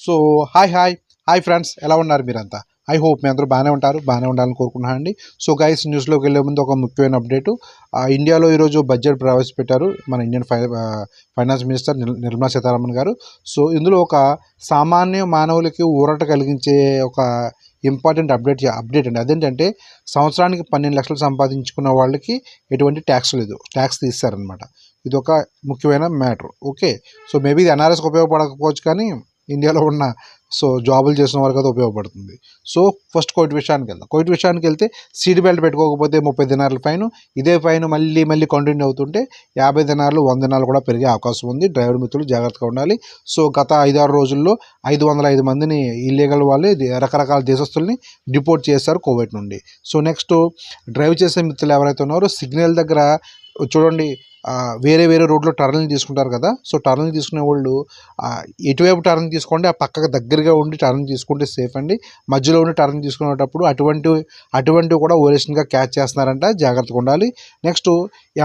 So hi friends, ఎలా ఉన్నారు మీరంతా? ఐ హోప్ మీ అందరూ బాగానే ఉండాలని కోరుకుంటున్నానండి. సో గైస్, న్యూస్లోకి వెళ్ళే ముందు ఒక ముఖ్యమైన అప్డేటు. ఇండియాలో ఈరోజు బడ్జెట్ ప్రవేశపెట్టారు మన Indian finance minister Nirmala Sitharaman గారు. సో ఇందులో ఒక సామాన్య మానవులకి ఊరట కలిగించే ఒక ఇంపార్టెంట్ అప్డేట్ అండి. అదేంటంటే సంవత్సరానికి 12 లక్షలు సంపాదించుకున్న వాళ్ళకి ఎటువంటి ట్యాక్స్ లేదు, ట్యాక్స్ తీస్తారనమాట. ఇది ఒక ముఖ్యమైన మ్యాటర్. ఓకే, సో మేబీ ఇది ఎన్ఆర్ఎస్కి ఉపయోగపడకపోవచ్చు, కానీ ఇండియాలో ఉన్న జాబులు చేసిన వాళ్ళకి అది ఉపయోగపడుతుంది. సో ఫస్ట్ కోవిడ్ విషయానికి వెళ్తే సీట్ బెల్ట్ పెట్టుకోకపోతే 30 దినార్ల ఫైన్. ఇదే ఫైన్ మళ్ళీ కంటిన్యూ అవుతుంటే 50 దినార్లు 100 దినార్లు కూడా పెరిగే అవకాశం ఉంది. డ్రైవర్ మిత్రులు జాగ్రత్తగా ఉండాలి. సో గత 5-6 రోజుల్లో 505 మందిని ఇల్లీగల్ వాళ్ళే రకరకాల దేశస్తుల్ని డిపోర్ట్ చేశారు కోవిడ్ నుండి. సో నెక్స్ట్, డ్రైవ్ చేసే మిత్రులు ఎవరైతే ఉన్నారో సిగ్నల్ దగ్గర చూడండి, వేరే రోడ్లో టర్నింగ్ తీసుకుంటారు కదా. సో టర్నింగ్ తీసుకునే వాళ్ళు ఎటువైపు టర్నింగ్ తీసుకోండి, ఆ పక్కకు దగ్గరగా ఉండి టర్నింగ్ తీసుకుంటే సేఫ్ అండి. మధ్యలో ఉండి టర్నింగ్ తీసుకునేటప్పుడు అటువంటివి కూడా ఓరేషన్గా క్యాచ్ చేస్తున్నారంట, జాగ్రత్తగా ఉండాలి. నెక్స్ట్,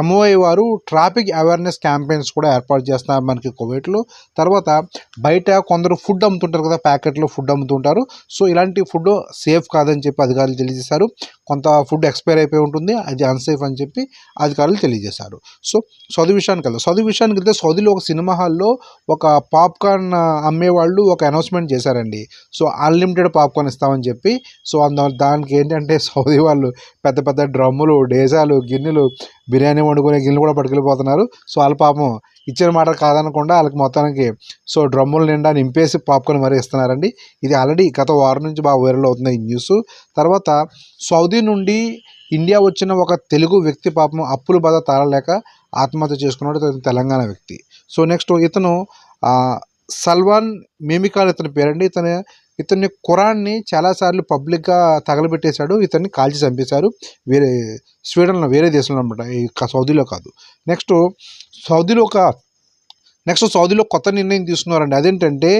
ఎంఓఐ వారు ట్రాఫిక్ అవేర్నెస్ క్యాంపెయిన్స్ కూడా ఏర్పాటు చేస్తున్నారు మనకి కోవిడ్లో. తర్వాత బయట కొందరు ఫుడ్ అమ్ముతుంటారు కదా, ప్యాకెట్లో ఫుడ్ అమ్ముతుంటారు. సో ఇలాంటి ఫుడ్ సేఫ్ కాదని చెప్పి అధికారులు తెలియజేశారు. కొంత ఫుడ్ ఎక్స్పైర్ అయిపోయి ఉంటుంది, అది అన్సేఫ్ అని చెప్పి అధికారులు తెలియజేశారు. సో సౌదీ విషయానికి వెళ్తే సౌదీలో ఒక సినిమా హాల్లో ఒక పాప్కార్న్ అమ్మేవాళ్ళు ఒక అనౌన్స్మెంట్ చేశారండి. సో అన్లిమిటెడ్ పాప్కార్న్ ఇస్తామని చెప్పి. సో దానికి ఏంటంటే సౌదీ వాళ్ళు పెద్ద పెద్ద డ్రమ్ములు, డేజాలు, గిన్నెలు, బిర్యానీ వండుకునే గిన్నెలు కూడా పట్టుకెళ్ళిపోతున్నారు. సో వాళ్ళ పాపం ఇచ్చిన మాట కాదనకుండా వాళ్ళకి మొత్తానికి డ్రమ్ముల నిండా నింపేసి పాప్కార్న్ మరీ ఇస్తున్నారండి. ఇది ఆల్రెడీ గత వారం నుంచి బాగా వైరల్ అవుతుంది ఈ న్యూస్. తర్వాత సౌదీ నుండి ఇండియా వచ్చిన ఒక తెలుగు వ్యక్తి పాపం అప్పుల బాధ తాళలేక ఆత్మహత్య చేసుకున్నాడు, తెలంగాణ వ్యక్తి. సో నెక్స్ట్, ఇతను సల్వాన్ మేమికాన్ ఇతని పేరండి. ఇతన్ని ఖురాన్ని చాలాసార్లు పబ్లిక్గా తగలబెట్టేశాడు, ఇతన్ని కాల్చి చంపేశారు. స్వీడన్లో, వేరే దేశంలో అనమాట, సౌదీలో కాదు. నెక్స్ట్ సౌదీలో కొత్త నిర్ణయం తీసుకున్నారండి. అదేంటంటే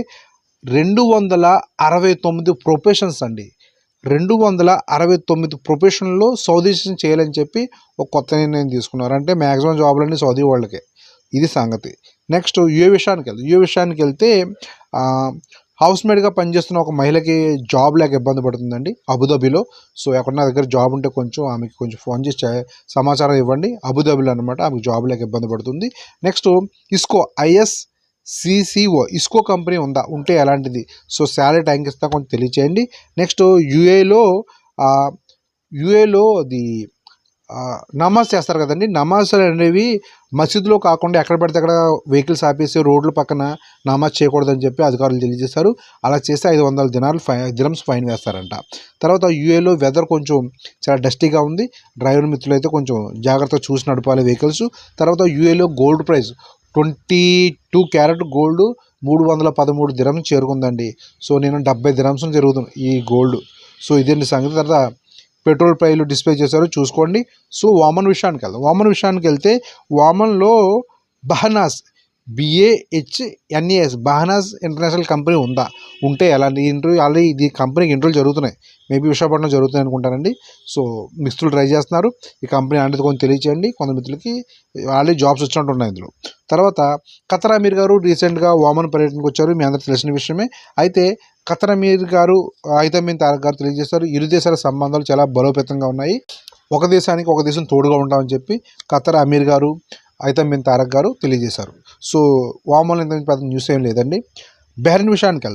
269 ప్రొఫెషన్స్ అండి. 269 ప్రొఫెషన్లో సౌదీషన్ చేయాలని చెప్పి ఒక కొత్త నిర్ణయం తీసుకున్నారు. అంటే మ్యాక్సిమం జాబులన్నీ సౌదీ వాళ్ళకే, ఇది సంగతి. నెక్స్ట్, యుఏ విషయానికి వెళ్తే హౌస్ మేడ్గా పనిచేస్తున్న ఒక మహిళకి జాబ్ లేక ఇబ్బంది పడుతుందండి అబుదాబిలో. సో ఎక్కడన్నా దగ్గర జాబ్ ఉంటే ఆమెకి కొంచెం ఫోన్ చేసి సమాచారం ఇవ్వండి. అబుదాబిలో అనమాట, ఆమెకు జాబ్ లేక ఇబ్బంది పడుతుంది. నెక్స్ట్, ఇస్కో కంపెనీ ఉంటే ఎలాంటిది? సో శాలరీ టైంకి ఇస్తా, కొంచెం తెలియచేయండి. నెక్స్ట్, యూఏలో అది నమాజ్ చేస్తారు కదండి. నమాజులు అనేవి మసీదులో కాకుండా ఎక్కడ పడితే అక్కడ వెహికల్స్ ఆపేసి రోడ్ల పక్కన నమాజ్ చేయకూడదని చెప్పి అధికారులు తెలియజేశారు. అలా చేస్తే 500 దిరమ్స్ ఫైన్ వేస్తారంట. తర్వాత యూఏలో వెదర్ కొంచెం చాలా డస్టీగా ఉంది. డ్రైవర్ మిత్రులు అయితే కొంచెం జాగ్రత్తగా చూసి నడపాలి వెహికల్స్. తర్వాత యూఏలో gold price 22 carat gold 313 dirhams చేరుకుందండి. సో నేను 70 దిరమ్స్ జరుగుతుంది ఈ గోల్డ్. సో ఇదేంటి సంగతి. తర్వాత పెట్రోల్ ప్రైలు డిస్ప్లే చేశారు, చూసుకోండి. సో వామన్ విషయానికి వెళ్తే వామన్లో బహనాస్ BAHNAS బహనాస్ ఇంటర్నేషనల్ కంపెనీ ఉంటే ఎలాంటి ఇంటర్వ్యూ, ఆల్రెడీ ఇది కంపెనీకి ఇంటర్వ్యూ జరుగుతున్నాయి, మేబీ విశాఖపట్నం జరుగుతున్నాయి అనుకుంటానండి. సో మిత్రులు ట్రై చేస్తున్నారు, ఈ కంపెనీ అంటే కొంచెం తెలియచేయండి. కొంత మిత్రులకి ఆల్రెడీ జాబ్స్ వచ్చినట్టు ఉన్నాయి ఇందులో. తర్వాత ఖతర్ అమీర్ గారు రీసెంట్గా వామన్ పర్యటనకు వచ్చారు, మీ అందరికీ తెలిసిన విషయమే. అయితే ఖతర్ అమీర్ గారు, హైతమ్ బిన్ తారిక్ గారు తెలియజేస్తారు, ఇరు దేశాల సంబంధాలు చాలా బలోపేతంగా ఉన్నాయి, ఒక దేశం తోడుగా ఉంటామని చెప్పి ఖతర్ అమీర్ గారు, హైతమ్ బిన్ తారిక్ గారు తెలియజేశారు. సో వామన్లో ఇంత పెద్ద న్యూస్ ఏం లేదండి. బెహ్రెన్ విషయానికి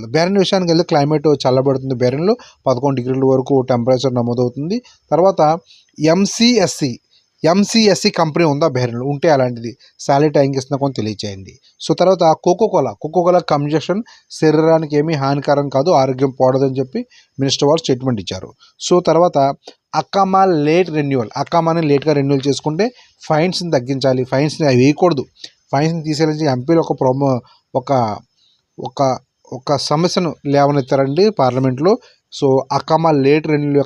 వెళ్తే క్లైమేట్ చల్లబడుతుంది. బెహ్రెన్లో 11 డిగ్రీల వరకు టెంపరేచర్ నమోదవుతుంది. తర్వాత ఎంసీఎస్సీ కంపెనీ బెహ్రెన్లో ఉంటే అలాంటిది శాలరీ టైంకి ఇస్తున్నా కొంచెం తెలియచేయండి. సో తర్వాత కోకోకోలా కన్జంప్షన్ శరీరానికి ఏమీ హానికరం కాదు, ఆరోగ్యం పోడదని చెప్పి మినిస్టర్ వారు స్టేట్మెంట్ ఇచ్చారు. సో తర్వాత అకామాని లేట్గా రెన్యూవల్ చేసుకుంటే ఫైన్స్ని తగ్గించాలి, ఫైన్స్ని వేయకూడదు, ఫైన్స్ని తీసేయాలని ఎంపీలు ఒక సమస్యను లేవనెత్తారండి పార్లమెంట్లో. సో అకామా లేట్ రెన్యూవల్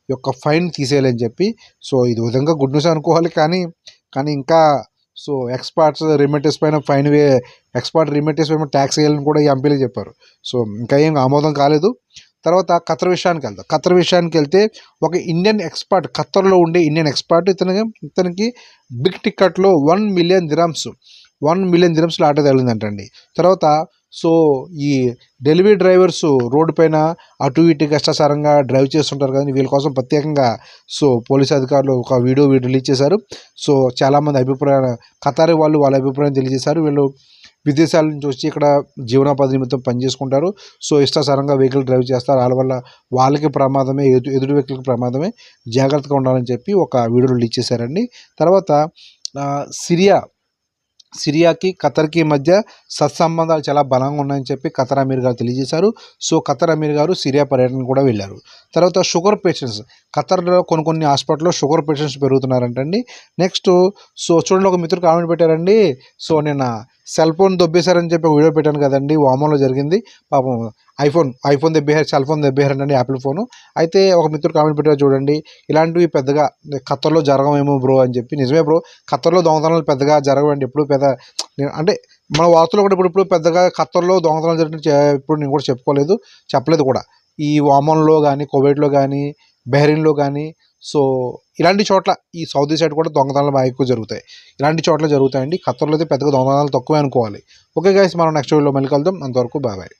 యొక్క ఫైన్ తీసేయాలని చెప్పి. సో ఇది విధంగా గుడ్ న్యూస్ అనుకోవాలి, కానీ ఇంకా ఎక్స్పర్ట్ రిమిటెన్స్ పైన ట్యాక్స్ వేయాలని కూడా ఈ ఎంపీలు చెప్పారు. సో ఇంకా ఏం ఆమోదం కాలేదు. తర్వాత ఖతర్ విషయానికి వెళ్తే ఒక ఇండియన్ ఎక్స్పర్ట్, ఖత్తర్లో ఉండే ఇండియన్ ఎక్స్పర్ట్, ఇతనికి బిగ్ టికెట్లో 1 మిలియన్ దిరమ్స్ $1 మిలియన్ దిరమ్స్‌లో ఆటో తగిలిందంటండి. తర్వాత సో, ఈ డెలివరీ డ్రైవర్స్ రోడ్డు పైన అటు ఇటు కష్టసారంగా డ్రైవ్ చేస్తుంటారు కదండీ! వీళ్ళ కోసం ప్రత్యేకంగా సో, పోలీస్ అధికారులు ఒక వీడియో రిలీజ్ చేశారు. సో, చాలామంది ఖతారీ వాళ్ళు వాళ్ళ అభిప్రాయం తెలియజేశారు. వీళ్ళు విదేశాల నుంచి వచ్చి ఇక్కడ జీవనోపాధి నిమిత్తం పనిచేసుకుంటారు. సో, ఇష్టాసారంగా వెహికల్ డ్రైవ్ చేస్తారు. ఆళ్ళ వల్ల వాళ్ళకి ప్రమాదమే, ఎదుటి వ్యక్తులకు ప్రమాదమే. జాగ్రత్తగా ఉండాలని చెప్పి ఒక వీడియో రిలీజ్ చేశారండి. తర్వాత సిరియాకి, ఖతర్‌కి మధ్య సత్సంబంధాలు చాలా బలంగా ఉన్నాయని చెప్పి ఖతర్ అమీర్ గారు తెలియజేశారు. సో, ఖతర్ అమీర్ గారు సిరియా పర్యటనకు కూడా వెళ్లారు. తర్వాత షుగర్ పేషెంట్స్ ఖతర్‌లో కొన్ని హాస్పిటల్‌లో షుగర్ పేషెంట్స్ పెరుగుతున్నారంటండి. నెక్స్ట్ సో, చూడండి ఒక మిత్రుడు కామెంట్ పెట్టారండి. సో, నిన్న సెల్ ఫోన్ దొబ్బేశారని చెప్పి ఒక వీడియో పెట్టాను కదండీ! వామన్‌లో జరిగింది. పాపం ఐఫోన్ దొబ్బేశారు, సెల్ ఫోన్ దొబ్బేశారంటండి యాపిల్ ఫోను. అయితే ఒక మిత్రుడు కామెంట్ పెట్టారు చూడండి. ఇలాంటివి పెద్దగా ఖతర్‌లో జరగవేమో బ్రో అని చెప్పి. నిజమే బ్రో. ఖతర్‌లో దొంగతనాలు పెద్దగా జరగవండి. ఎప్పుడు అంటే మన వార్తల్లో కూడా ఇప్పుడు పెద్దగా ఖతర్‌లో దొంగతనాలు జరిగినట్టు ఎప్పుడు నేను కూడా చెప్పలేదు కూడా. ఈ ఒమన్‌లో గానీ, కువైట్‌లో గానీ, బహ్రెయిన్‌లో గానీ సో, ఇలాంటి చోట్ల ఈ సౌదీ సైడ్ కూడా దొంగతనాలు బాగా ఎక్కువ జరుగుతాయి. ఇలాంటి చోట్ల జరుగుతాయండి. ఖతర్‌లో అయితే పెద్దగా దొంగతనాలు తక్కువే అనుకోవాలి. ఓకే గైస్, మనం నెక్స్ట్ వీడియోలో మళ్ళీ కలుద్దాం. అంతవరకు బాయ్.